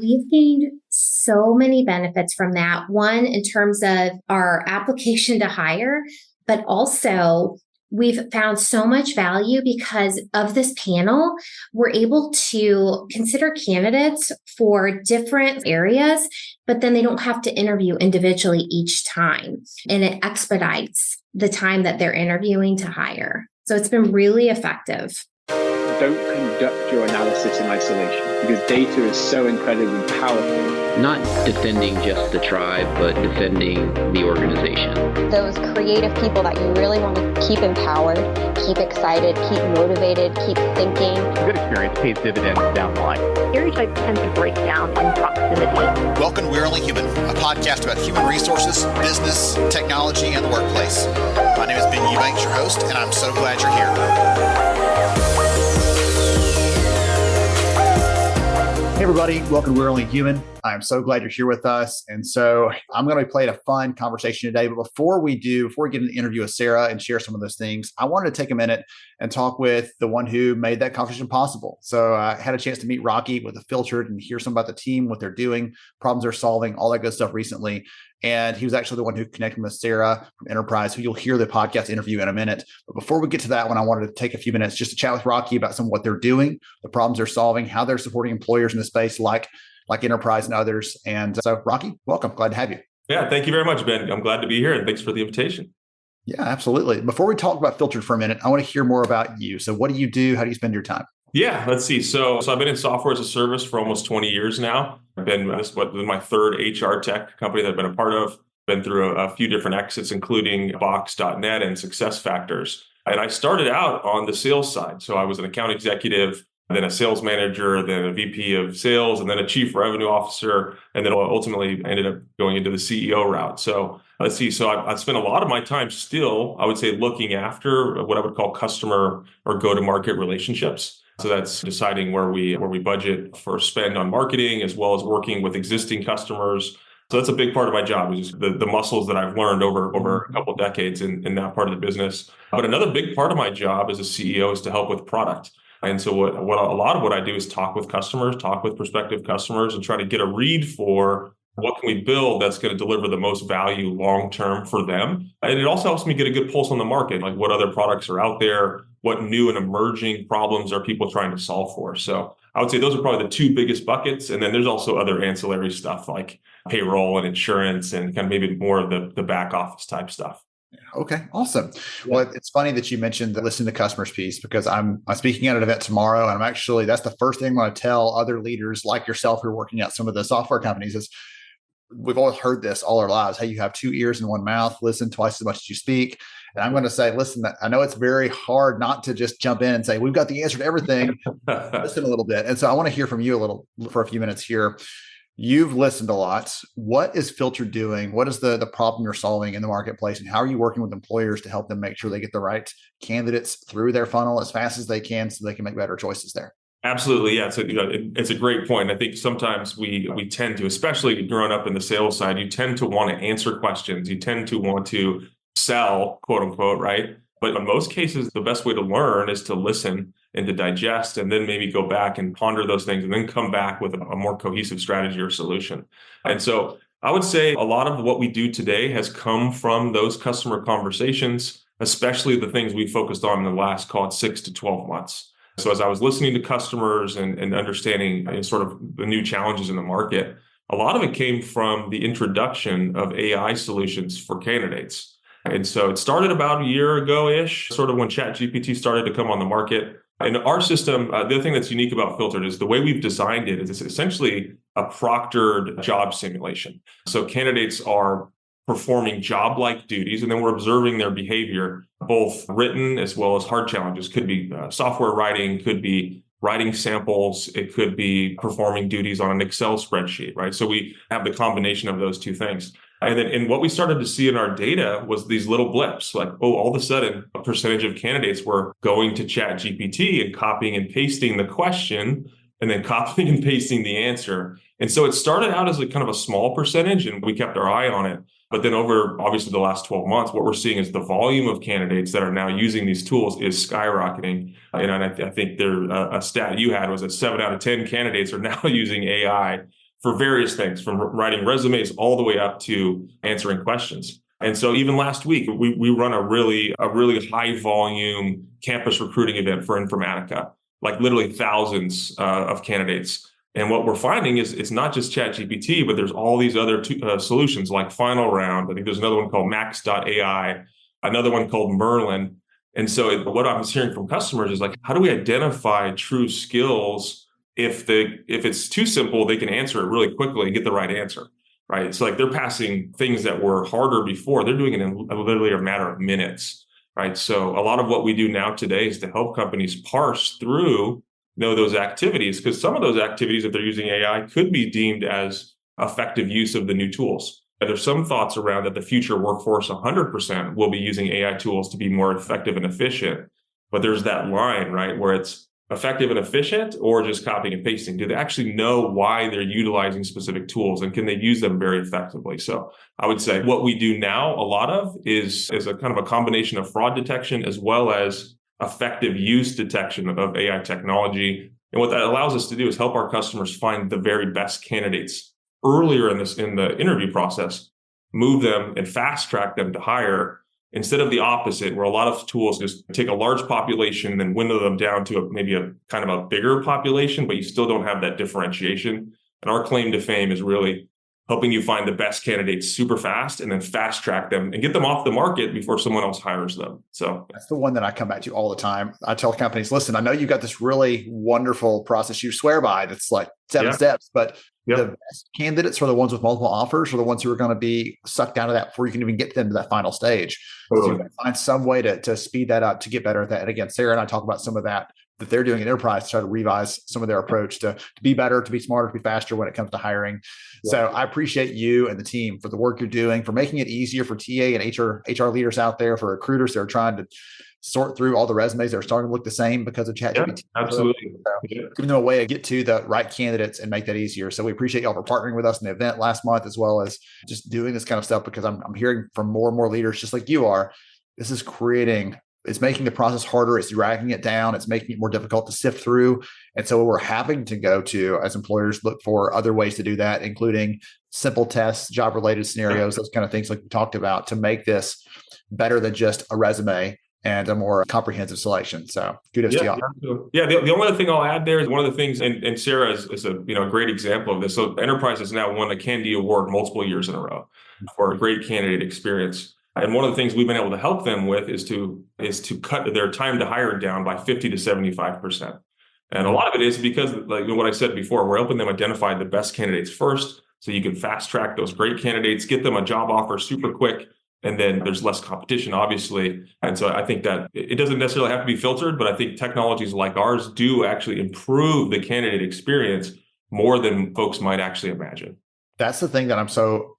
We've gained so many benefits from that. One, in terms of our application to hire, but also we've found so much value because of this panel. We're able to consider candidates for different areas, but then they don't have to interview individually each time. And it expedites the time that they're interviewing to hire. So it's been really effective. Don't conduct your analysis in isolation because data is so incredibly powerful. Not defending just the tribe, but defending the organization. Those creative people that you really want to keep empowered, keep excited, keep motivated, keep thinking. A good experience pays dividends down the line. Stereotypes tend to break down in proximity. Welcome to We're Only Human, a podcast about human resources, business, technology, and the workplace. My name is Ben Eubanks, your host, and I'm so glad you're here. Hey everybody, welcome to We're Only Human. I'm so glad you're here with us. And so I'm going to be playing a fun conversation today. But before we get an interview with Sarah and share some of those things, I wanted to take a minute and talk with the one who made that conversation possible. So I had a chance to meet Rocky with the Filtered and hear some about the team, what they're doing, problems they're solving, all that good stuff recently. And he was actually the one who connected with Sarah from Enterprise, who you'll hear the podcast interview in a minute. But before we get to that one, I wanted to take a few minutes just to chat with Rocky about some of what they're doing, the problems they're solving, how they're supporting employers in the space like Enterprise and others. And so, Rocky, welcome. Glad to have you. Yeah, thank you very much, Ben. I'm glad to be here, and thanks for the invitation. Yeah, absolutely. Before we talk about Filtered for a minute, I want to hear more about you. So what do you do? How do you spend your time? Yeah, let's see. So I've been in software as a service for almost 20 years now. I've been my third HR tech company that I've been a part of. Been through a few different exits, including Box.net and SuccessFactors. And I started out on the sales side. So I was an account executive, then a sales manager, then a VP of sales, and then a chief revenue officer, and then ultimately ended up going into the CEO route. So let's see. So I spent a lot of my time still, I would say, looking after what I would call customer or go-to-market relationships. So that's deciding where we budget for spend on marketing, as well as working with existing customers. So that's a big part of my job, is just the muscles that I've learned over a couple of decades in that part of the business. But another big part of my job as a CEO is to help with product. And so what a lot of what I do is talk with customers, talk with prospective customers, and try to get a read for what can we build that's going to deliver the most value long-term for them. And it also helps me get a good pulse on the market, like what other products are out there, what new and emerging problems are people trying to solve for. So I would say those are probably the two biggest buckets. And then there's also other ancillary stuff like payroll and insurance and kind of maybe more of the back office type stuff. Okay, awesome. Well, it's funny that you mentioned the listen to customers piece, because I'm speaking at an event tomorrow, and that's the first thing I'm going to tell other leaders like yourself who are working at some of the software companies is we've always heard this all our lives. Hey, you have 2 ears and 1 mouth, listen twice as much as you speak. And I'm going to say, listen, I know it's very hard not to just jump in and say, we've got the answer to everything. Listen a little bit. And so I want to hear from you for a few minutes here. You've listened a lot. What is Filtered doing? What is the problem you're solving in the marketplace? And how are you working with employers to help them make sure they get the right candidates through their funnel as fast as they can so they can make better choices there? Absolutely. Yeah. So, it's a great point. I think sometimes we tend to, especially growing up in the sales side, you tend to want to answer questions. You tend to want to sell, quote unquote, right? But in most cases, the best way to learn is to listen and to digest, and then maybe go back and ponder those things and then come back with a more cohesive strategy or solution. And so I would say a lot of what we do today has come from those customer conversations, especially the things we focused on in the last, call it 6 to 12 months. So as I was listening to customers and understanding sort of the new challenges in the market, a lot of it came from the introduction of AI solutions for candidates. And so it started about a year ago-ish, sort of when ChatGPT started to come on the market. And our system, the other thing that's unique about Filtered is the way we've designed it is it's essentially a proctored job simulation. So candidates are performing job-like duties, and then we're observing their behavior, both written as well as hard challenges. Could be software writing, could be writing samples, it could be performing duties on an Excel spreadsheet, right? So we have the combination of those two things. And what we started to see in our data was these little blips, like, all of a sudden, a percentage of candidates were going to ChatGPT and copying and pasting the question, and then copying and pasting the answer. And so it started out as a kind of a small percentage, and we kept our eye on it. But then over, obviously, the last 12 months, what we're seeing is the volume of candidates that are now using these tools is skyrocketing. And I think a stat you had was that 7 out of 10 candidates are now using AI for various things, from writing resumes all the way up to answering questions. And so even last week, we run a really high volume campus recruiting event for Informatica, like literally thousands of candidates. And what we're finding is it's not just ChatGPT, but there's all these other solutions like Final Round. I think there's another one called Max.ai, another one called Merlin. And so what I'm hearing from customers is like, how do we identify true skills? If it's too simple, they can answer it really quickly and get the right answer, right? It's like they're passing things that were harder before. They're doing it in literally a matter of minutes, right? So a lot of what we do now today is to help companies parse through those activities, because some of those activities, if they're using AI, could be deemed as effective use of the new tools. And there's some thoughts around that the future workforce 100% will be using AI tools to be more effective and efficient. But there's that line, right, where it's effective and efficient or just copying and pasting. Do they actually know why they're utilizing specific tools, and can they use them very effectively? So I would say what we do now, a lot of is a kind of a combination of fraud detection as well as effective use detection of AI technology. And what that allows us to do is help our customers find the very best candidates earlier in the interview process, move them and fast track them to hire, instead of the opposite, where a lot of tools just take a large population and then window them down to maybe a kind of a bigger population, but you still don't have that differentiation. And our claim to fame is really helping you find the best candidates super fast and then fast track them and get them off the market before someone else hires them. So that's the one that I come back to all the time. I tell companies, listen, I know you got this really wonderful process you swear by that's like 7 steps, but the best candidates are the ones with multiple offers, or the ones who are going to be sucked out of that before you can even get them to that final stage. Totally. So you got to find some way to speed that up, to get better at that. And again, Sarah and I talk about some of that they're doing in enterprise to try to revise some of their approach to be better, to be smarter, to be faster when it comes to hiring. Yeah. So I appreciate you and the team for the work you're doing, for making it easier for TA and HR leaders out there, for recruiters that are trying to sort through all the resumes that are starting to look the same because of ChatGPT. Yeah, absolutely. So giving them a way to get to the right candidates and make that easier. So we appreciate y'all for partnering with us in the event last month, as well as just doing this kind of stuff, because I'm hearing from more and more leaders, just like you are, this is it's making the process harder. It's dragging it down. It's making it more difficult to sift through. And so we're having to go to, as employers, look for other ways to do that, including simple tests, job-related scenarios, those kind of things like we talked about, to make this better than just a resume and a more comprehensive selection. So kudos to y'all. Yeah, the only other thing I'll add there is one of the things, and Sarah is a great example of this. So Enterprise has now won the Candy Award multiple years in a row for a great candidate experience. And one of the things we've been able to help them with is to cut their time to hire down by 50 to 75%. And a lot of it is because, like what I said before, we're helping them identify the best candidates first, so you can fast track those great candidates, get them a job offer super quick, and then there's less competition, obviously. And so I think that it doesn't necessarily have to be filtered, but I think technologies like ours do actually improve the candidate experience more than folks might actually imagine. That's the thing that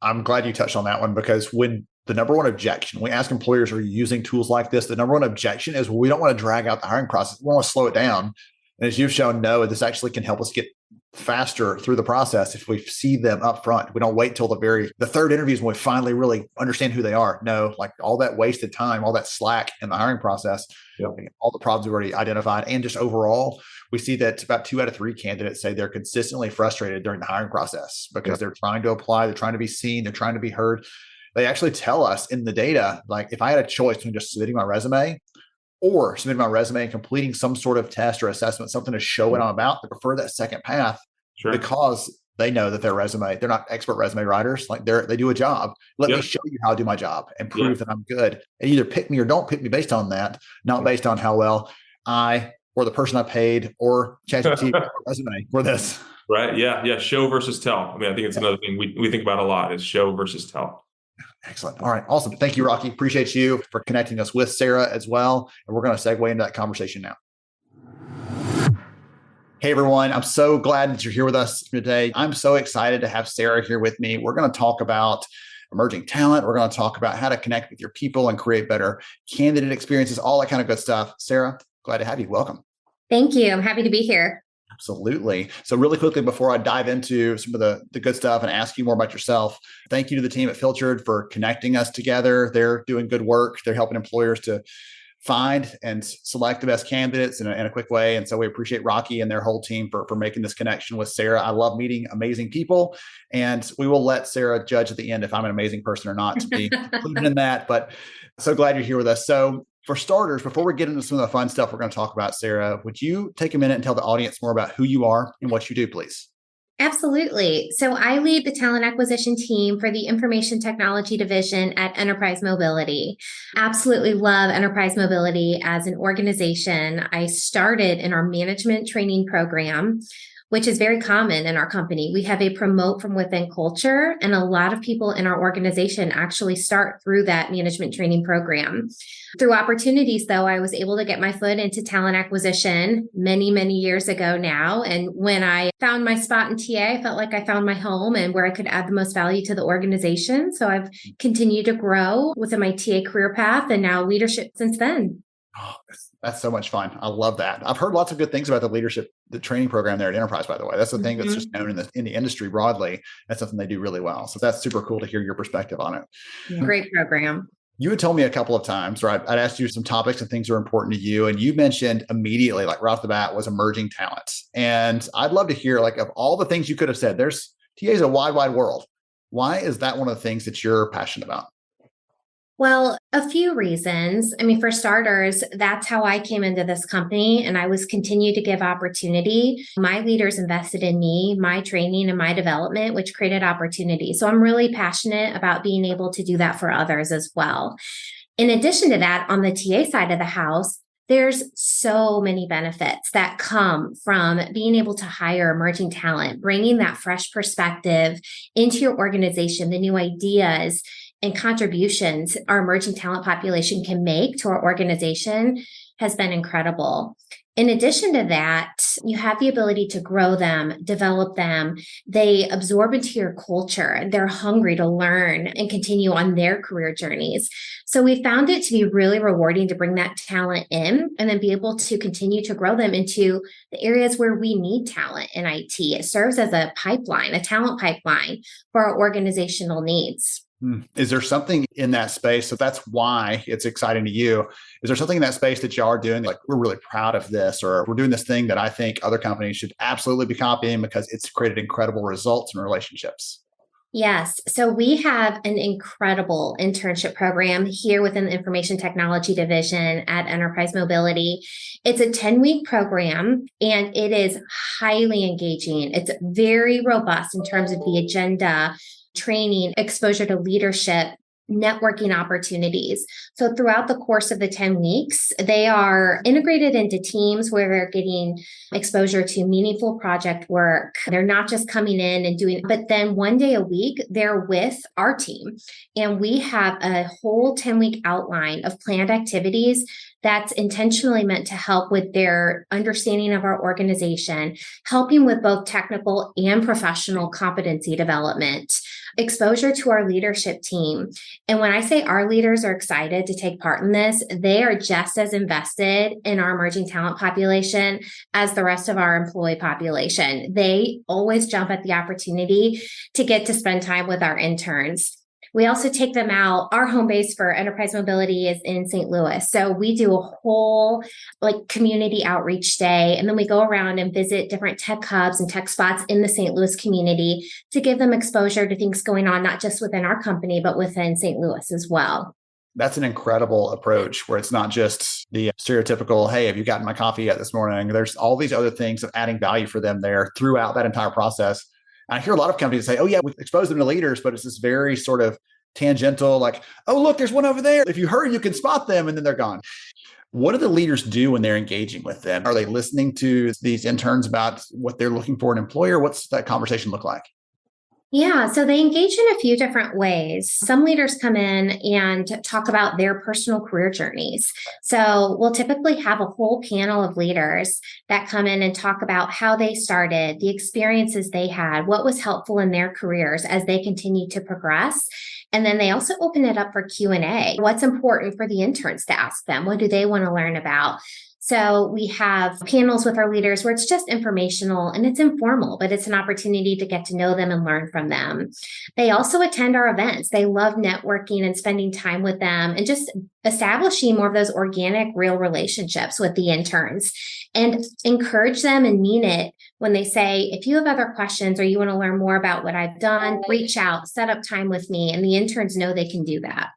I'm glad you touched on that one, because when the number one objection, we ask employers, are you using tools like this? The number one objection is, well, we don't want to drag out the hiring process. We want to slow it down. And as you've shown, no, this actually can help us get faster through the process if we see them up front. We don't wait till the third interviews when we finally really understand who they are. No, like all that wasted time, all that slack in the hiring process, all the problems we've already identified. And just overall, we see that about 2 out of 3 candidates say they're consistently frustrated during the hiring process because they're trying to apply, they're trying to be seen, they're trying to be heard. They actually tell us in the data, like if I had a choice between just submitting my resume or submitting my resume and completing some sort of test or assessment, something to show what I'm about, they prefer that second path because they know that their resume, they're not expert resume writers. Like they do a job. Let me show you how I do my job and prove that I'm good. And either pick me or don't pick me based on that, not based on how well I or the person I paid or ChatGPT resume for this. Right. Yeah. Show versus tell. I mean, I think it's another thing we think about a lot is show versus tell. Excellent. All right. Awesome. Thank you, Rocky. Appreciate you for connecting us with Sarah as well. And we're going to segue into that conversation now. Hey, everyone. I'm so glad that you're here with us today. I'm so excited to have Sarah here with me. We're going to talk about emerging talent. We're going to talk about how to connect with your people and create better candidate experiences, all that kind of good stuff. Sarah, glad to have you. Welcome. Thank you. I'm happy to be here. Absolutely. So really quickly, before I dive into some of the good stuff and ask you more about yourself, thank you to the team at Filtered for connecting us together. They're doing good work. They're helping employers to find and select the best candidates in a quick way. And so we appreciate Rocky and their whole team for making this connection with Sarah. I love meeting amazing people, and we will let Sarah judge at the end if I'm an amazing person or not to be included in that. But so glad you're here with us. So for starters, before we get into some of the fun stuff we're going to talk about, Sarah, would you take a minute and tell the audience more about who you are and what you do, please? Absolutely. So I lead the talent acquisition team for the information technology division at Enterprise Mobility. Absolutely love Enterprise Mobility as an organization. I started in our management training program, which is very common in our company. We have a promote from within culture, and a lot of people in our organization actually start through that management training program. Through opportunities, though, I was able to get my foot into talent acquisition many, many years ago now. And when I found my spot in TA, I felt like I found my home and where I could add the most value to the organization. So I've continued to grow within my TA career path and now leadership since then. Oh, that's so much fun. I love that. I've heard lots of good things about the training program there at Enterprise, by the way. That's the thing that's just known in the industry broadly. That's something they do really well. So that's super cool to hear your perspective on it. Great program. You had told me a couple of times, right? I'd asked you some topics and things that are important to you. And you mentioned immediately, like right off the bat, was emerging talents. And I'd love to hear, like, of all the things you could have said, TA is a wide, wide world. Why is that one of the things that you're passionate about? Well, a few reasons. I mean, for starters, that's how I came into this company, and I was continued to give opportunity. My leaders invested in me, my training and my development, which created opportunity. So I'm really passionate about being able to do that for others as well. In addition to that, on the TA side of the house, there's so many benefits that come from being able to hire emerging talent, bringing that fresh perspective into your organization, the new ideas and contributions our emerging talent population can make to our organization has been incredible. In addition to that, you have the ability to grow them, develop them. They absorb into your culture. They're hungry to learn and continue on their career journeys. So we found it to be really rewarding to bring that talent in and then be able to continue to grow them into the areas where we need talent in IT. It serves as a pipeline, a talent pipeline for our organizational needs. Is there something in that space? So that's why it's exciting to you. Is there something in that space that you are doing, like, we're really proud of this, or we're doing this thing that I think other companies should absolutely be copying because it's created incredible results and relationships? Yes. So we have an incredible internship program here within the information technology division at Enterprise Mobility. It's a 10-week program, and it is highly engaging. It's very robust in terms of the agenda, training, exposure to leadership, networking opportunities. So throughout the course of the 10 weeks, they are integrated into teams where they're getting exposure to meaningful project work. They're not just coming in and doing, but then one day a week, they're with our team. And we have a whole 10-week outline of planned activities that's intentionally meant to help with their understanding of our organization, helping with both technical and professional competency development, exposure to our leadership team. And when I say our leaders are excited to take part in this, they are just as invested in our emerging talent population as the rest of our employee population. They always jump at the opportunity to get to spend time with our interns. We also take them out. Our home base for Enterprise Mobility is in St. Louis. So we do a whole community outreach day. And then we go around and visit different tech hubs and tech spots in the St. Louis community to give them exposure to things going on, not just within our company, but within St. Louis as well. That's an incredible approach where it's not just the stereotypical, hey, have you gotten my coffee yet this morning? There's all these other things of adding value for them there throughout that entire process. I hear a lot of companies say, oh, yeah, we expose them to leaders, but it's this very sort of tangential, like, oh, look, there's one over there. If you hurry, you can spot them, and then they're gone. What do the leaders do when they're engaging with them? Are they listening to these interns about what they're looking for in an employer? What's that conversation look like? Yeah, so they engage in a few different ways. Some leaders come in and talk about their personal career journeys. So we'll typically have a whole panel of leaders that come in and talk about how they started, the experiences they had, what was helpful in their careers as they continue to progress. And then they also open it up for Q&A. What's important for the interns to ask them? What do they want to learn about? So we have panels with our leaders where it's just informational and it's informal, but it's an opportunity to get to know them and learn from them. They also attend our events. They love networking and spending time with them and just establishing more of those organic, real relationships with the interns, and encourage them and mean it when they say, if you have other questions or you want to learn more about what I've done, reach out, set up time with me. And the interns know they can do that.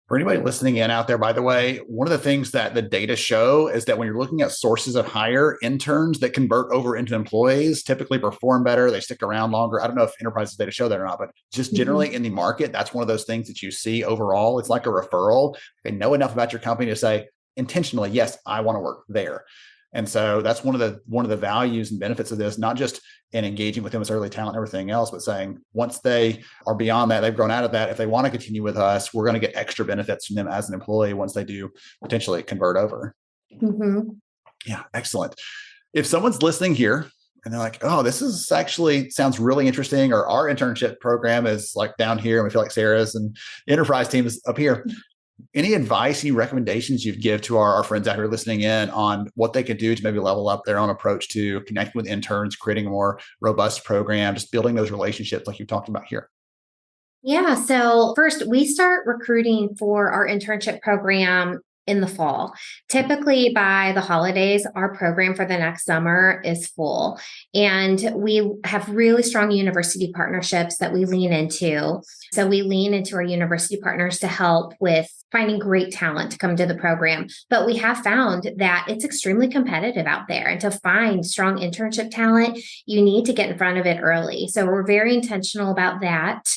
For anybody listening in out there, by the way, one of the things that the data show is that when you're looking at sources of hire, interns that convert over into employees typically perform better. They stick around longer. I don't know if enterprises data show that or not, but just generally in the market, that's one of those things that you see overall. It's like a referral. They know enough about your company to say intentionally, yes, I want to work there. And so that's one of the values and benefits of this, not just in engaging with them as early talent and everything else, but saying once they are beyond that, they've grown out of that, if they want to continue with us, we're going to get extra benefits from them as an employee once they do potentially convert over. Mm-hmm. Yeah, excellent. If someone's listening here and they're like, oh, this is actually sounds really interesting, or our internship program is like down here and we feel like Sarah's and the enterprise team is up here. Any advice, any recommendations you'd give to our friends out here listening in on what they could do to maybe level up their own approach to connecting with interns, creating a more robust program, just building those relationships like you've talked about here? Yeah. So first, we start recruiting for our internship program in the fall. Typically by the holidays, our program for the next summer is full. And we have really strong university partnerships that we lean into. So we lean into our university partners to help with finding great talent to come to the program. But we have found that it's extremely competitive out there. And to find strong internship talent, you need to get in front of it early. So we're very intentional about that.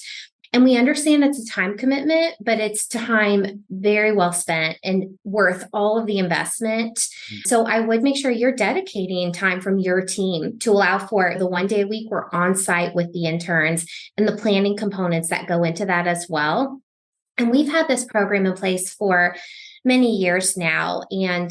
And we understand it's a time commitment, but it's time very well spent and worth all of the investment. So I would make sure you're dedicating time from your team to allow for the 1 day a week we're on site with the interns and the planning components that go into that as well. And we've had this program in place for many years now, and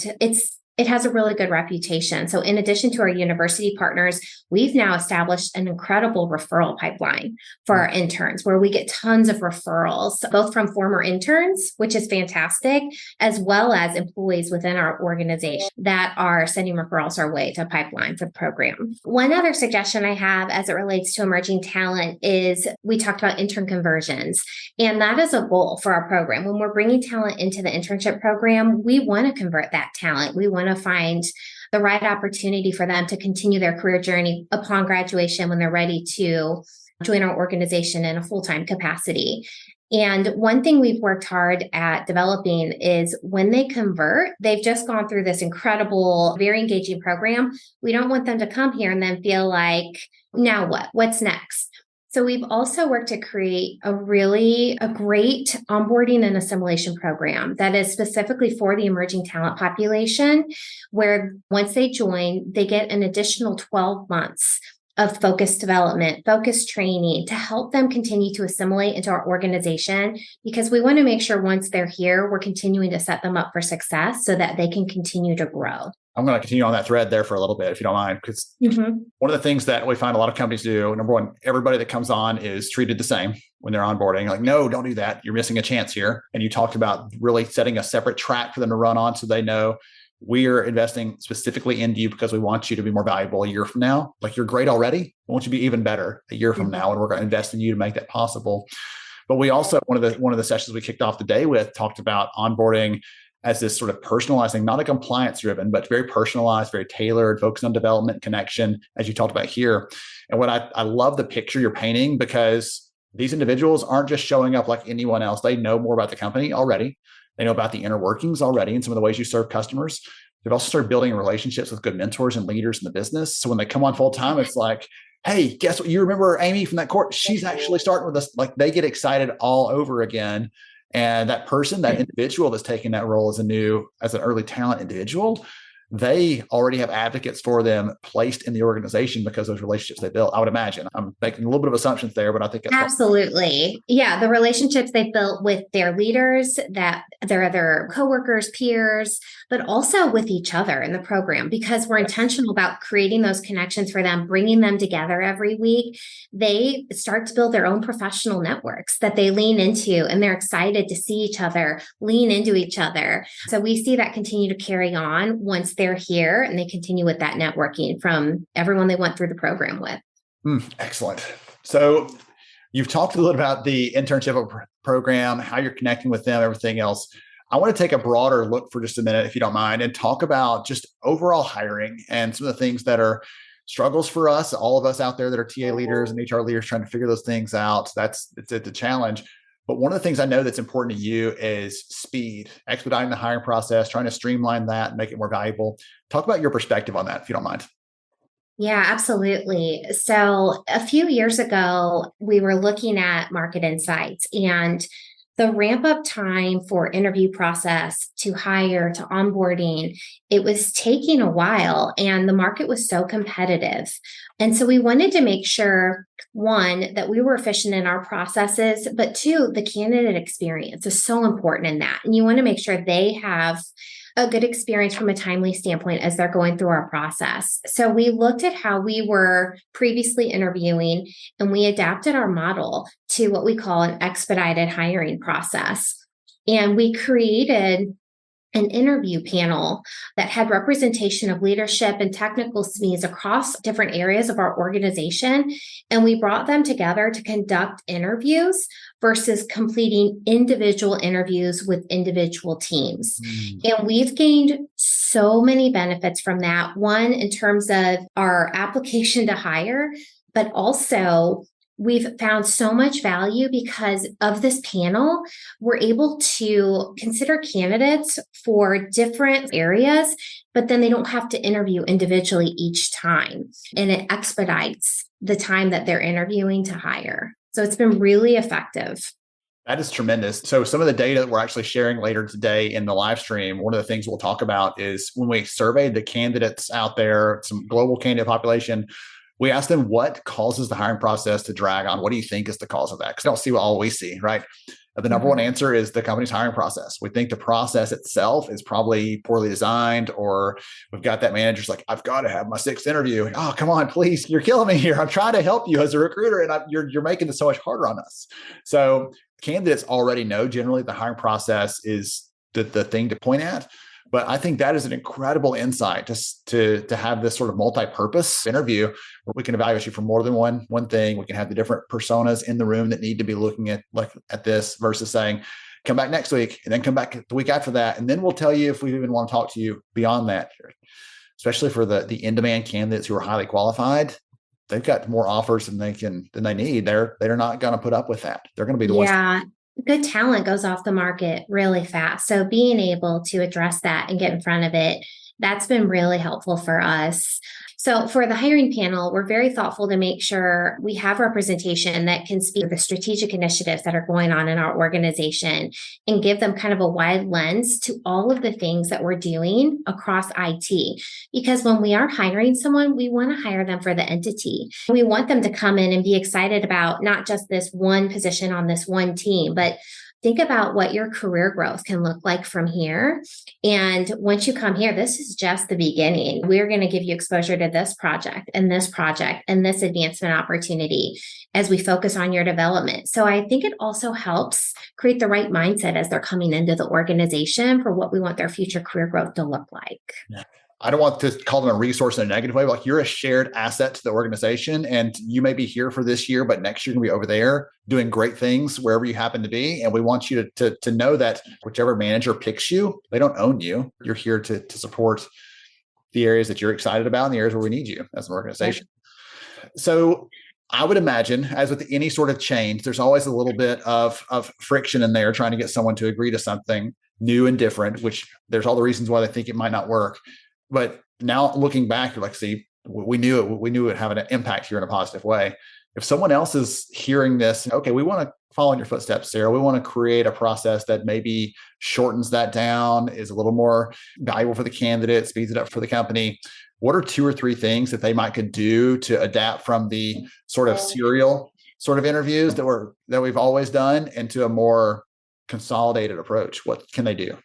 it has a really good reputation. So in addition to our university partners, we've now established an incredible referral pipeline for our interns where we get tons of referrals, both from former interns, which is fantastic, as well as employees within our organization that are sending referrals our way to pipeline for the program. One other suggestion I have as it relates to emerging talent is we talked about intern conversions, and that is a goal for our program. When we're bringing talent into the internship program, we want to convert that talent. We want to find the right opportunity for them to continue their career journey upon graduation when they're ready to join our organization in a full-time capacity. And one thing we've worked hard at developing is when they convert, they've just gone through this incredible, very engaging program. We don't want them to come here and then feel like, now what? What's next? So we've also worked to create a great onboarding and assimilation program that is specifically for the emerging talent population, where once they join, they get an additional 12 months of focused development, focused training to help them continue to assimilate into our organization, because we want to make sure once they're here, we're continuing to set them up for success so that they can continue to grow. I'm going to continue on that thread there for a little bit, if you don't mind, because one of the things that we find a lot of companies do, number one, everybody that comes on is treated the same when they're onboarding. Like, no, don't do that. You're missing a chance here. And you talked about really setting a separate track for them to run on so they know we're investing specifically into you because we want you to be more valuable a year from now. Like, you're great already. We want you to be even better a year from now, and we're going to invest in you to make that possible. But we also, one of the sessions we kicked off the day with talked about onboarding as this sort of personalized thing, not a compliance driven, but very personalized, very tailored, focused on development, connection, as you talked about here. And what I love the picture you're painting, because these individuals aren't just showing up like anyone else. They know more about the company already. They know about the inner workings already and some of the ways you serve customers. They've also started building relationships with good mentors and leaders in the business. So when they come on full time, it's like, hey, guess what? You remember Amy from that course? She's actually starting with us. Like, they get excited all over again. And that person, that individual that's taking that role as an early talent individual, they already have advocates for them placed in the organization because of those relationships they built. I would imagine. I'm making a little bit of assumptions there, but I think that's absolutely. Yeah. The relationships they built with their leaders, that their other coworkers, peers, but also with each other in the program, because we're intentional about creating those connections for them, bringing them together every week. They start to build their own professional networks that they lean into, and they're excited to see each other, lean into each other. So we see that continue to carry on once they're here, and they continue with that networking from everyone they went through the program with. Excellent. So you've talked a little about the internship program, how you're connecting with them, everything else. I want to take a broader look for just a minute, if you don't mind, and talk about just overall hiring and some of the things that are struggles for us, all of us out there that are TA leaders and HR leaders trying to figure those things out. It's a challenge. But one of the things I know that's important to you is speed, expediting the hiring process, trying to streamline that and make it more valuable. Talk about your perspective on that, if you don't mind. Yeah, absolutely. So a few years ago, we were looking at market insights, and the ramp up time for interview process to hire to onboarding, it was taking a while, and the market was so competitive. And so we wanted to make sure, one, that we were efficient in our processes, but two, the candidate experience is so important in that. And you want to make sure they have a good experience from a timely standpoint as they're going through our process. So we looked at how we were previously interviewing, and we adapted our model to what we call an expedited hiring process. And we created an interview panel that had representation of leadership and technical SMEs across different areas of our organization. And we brought them together to conduct interviews versus completing individual interviews with individual teams. And we've gained so many benefits from that. One, in terms of our application to hire, but also we've found so much value because of this panel. We're able to consider candidates for different areas, but then they don't have to interview individually each time. And it expedites the time that they're interviewing to hire. So it's been really effective. That is tremendous. So some of the data that we're actually sharing later today in the live stream, one of the things we'll talk about is when we surveyed the candidates out there, some global candidate population, we asked them what causes the hiring process to drag on. What do you think is the cause of that? Because they don't see what all we see, right? The number one answer is the company's hiring process. We think the process itself is probably poorly designed, or we've got that manager's like, I've got to have my sixth interview. Oh, come on, please. You're killing me here. I'm trying to help you as a recruiter, and you're making it so much harder on us. So candidates already know generally the hiring process is the thing to point at. But I think that is an incredible insight to have this sort of multi-purpose interview where we can evaluate you for more than one thing. We can have the different personas in the room that need to be looking at this versus saying, come back next week and then come back the week after that. And then we'll tell you if we even want to talk to you beyond that, especially for the in-demand candidates who are highly qualified. They've got more offers than they need. They're not going to put up with that. They're going to be the ones. Yeah. Good talent goes off the market really fast. So being able to address that and get in front of it, that's been really helpful for us. So for the hiring panel, we're very thoughtful to make sure we have representation that can speak to the strategic initiatives that are going on in our organization and give them kind of a wide lens to all of the things that we're doing across IT. Because when we are hiring someone, we want to hire them for the entity. We want them to come in and be excited about not just this one position on this one team, but think about what your career growth can look like from here. And once you come here, this is just the beginning. We're going to give you exposure to this project and this advancement opportunity as we focus on your development. So I think it also helps create the right mindset as they're coming into the organization for what we want their future career growth to look like. Yeah. I don't want to call them a resource in a negative way, but like you're a shared asset to the organization, and you may be here for this year, but next year you're going to be over there doing great things wherever you happen to be. And we want you to know that whichever manager picks you, they don't own you. You're here to support the areas that you're excited about and the areas where we need you as an organization. Yeah. So I would imagine, as with any sort of change, there's always a little bit of friction in there trying to get someone to agree to something new and different, which there's all the reasons why they think it might not work. But now looking back, you're like, see, we knew it would have an impact here in a positive way. If someone else is hearing this, okay, we want to following your footsteps, Sarah, we want to create a process that maybe shortens that down, is a little more valuable for the candidate, speeds it up for the company. What are 2 or 3 things that they might could do to adapt from the sort of serial sort of interviews that we've always done into a more consolidated approach? What can they do?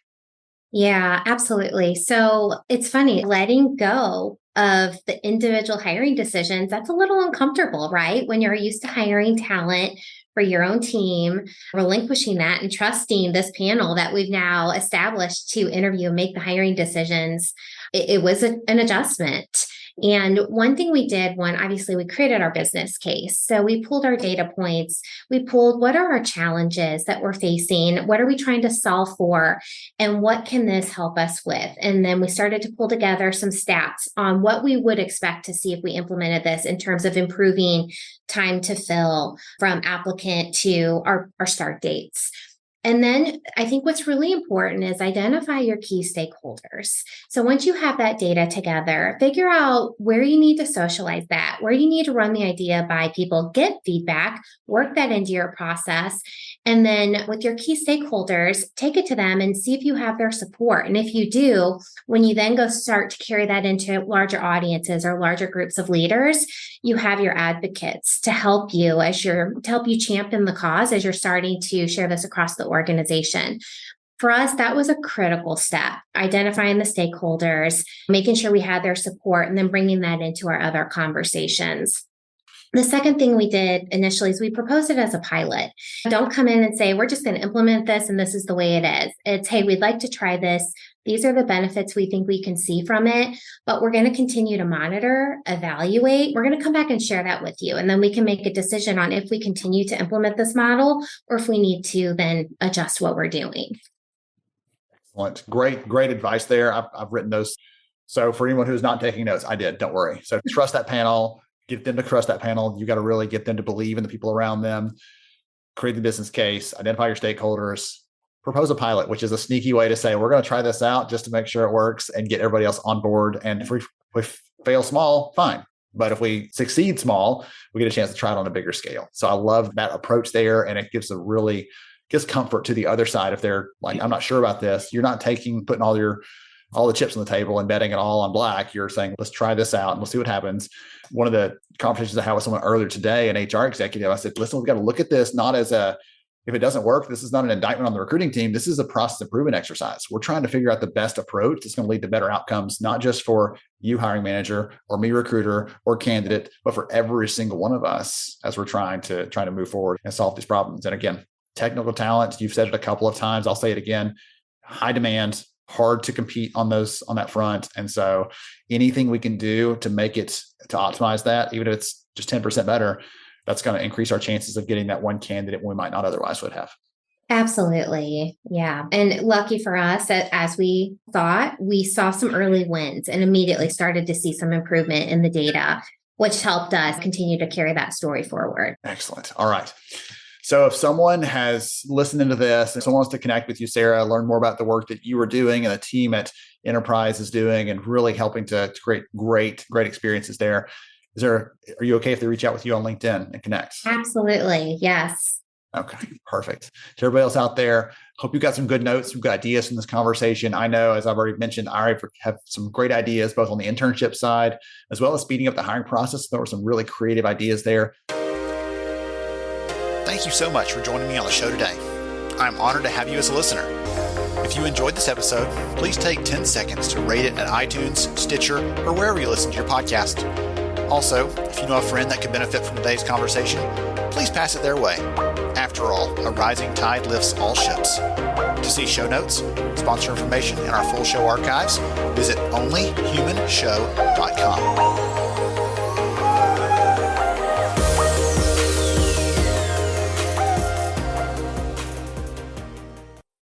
Yeah, absolutely. So it's funny, letting go of the individual hiring decisions, that's a little uncomfortable, right? When you're used to hiring talent for your own team, relinquishing that and trusting this panel that we've now established to interview and make the hiring decisions, it was an adjustment. And one thing we did obviously we created our business case. So we pulled our data points. We pulled what are our challenges that we're facing? What are we trying to solve for? And what can this help us with? And then we started to pull together some stats on what we would expect to see if we implemented this in terms of improving time to fill from applicant to our start dates. And then I think what's really important is identify your key stakeholders. So once you have that data together, figure out where you need to socialize that, where you need to run the idea by people, get feedback, work that into your process. And then with your key stakeholders, take it to them and see if you have their support. And if you do, when you then go start to carry that into larger audiences or larger groups of leaders, you have your advocates to help you champion the cause as you're starting to share this across the organization. For us, that was a critical step, identifying the stakeholders, making sure we had their support, and then bringing that into our other conversations. The second thing we did initially is we proposed it as a pilot. Don't come in and say, we're just going to implement this and this is the way it is. It's, hey, we'd like to try this. These are the benefits we think we can see from it, but we're going to continue to monitor, evaluate. We're going to come back and share that with you. And then we can make a decision on if we continue to implement this model or if we need to then adjust what we're doing. Excellent. Great advice there. I've written those. So for anyone who's not taking notes, I did. Don't worry. So trust that panel. Get them to trust that panel. You got to really get them to believe in the people around them. Create the business case. Identify your stakeholders. Propose a pilot, which is a sneaky way to say, we're going to try this out just to make sure it works and get everybody else on board. And if we fail small, fine. But if we succeed small, we get a chance to try it on a bigger scale. So I love that approach there. And it gives comfort to the other side. If they're like, I'm not sure about this, you're not putting all the chips on the table and betting it all on black. You're saying, let's try this out and we'll see what happens. One of the conversations I had with someone earlier today, an HR executive, I said, listen, we've got to look at this not as if it doesn't work, this is not an indictment on the recruiting team. This is a process improvement exercise. We're trying to figure out the best approach that's going to lead to better outcomes, not just for you hiring manager or me recruiter or candidate, but for every single one of us as we're trying to move forward and solve these problems. And again, technical talent, you've said it a couple of times. I'll say it again, high demand, hard to compete on that front. And so anything we can do to optimize that, even if it's just 10% better, that's going to increase our chances of getting that one candidate we might not otherwise would have. Absolutely. Yeah. And lucky for us, as we thought, we saw some early wins and immediately started to see some improvement in the data, which helped us continue to carry that story forward. Excellent. All right. So if someone has listened into this and someone wants to connect with you, Sarah, learn more about the work that you are doing and the team at Enterprise is doing and really helping to create great experiences there, are you okay if they reach out with you on LinkedIn and connect? Absolutely. Yes. Okay, perfect. To everybody else out there, hope you got some good notes, some good ideas from this conversation. I know, as I've already mentioned, I have some great ideas, both on the internship side, as well as speeding up the hiring process. There were some really creative ideas there. Thank you so much for joining me on the show today. I'm honored to have you as a listener. If you enjoyed this episode, please take 10 seconds to rate it at iTunes, Stitcher, or wherever you listen to your podcast. Also, if you know a friend that could benefit from today's conversation, please pass it their way. After all, a rising tide lifts all ships. To see show notes, sponsor information, and our full show archives, visit onlyhumanshow.com.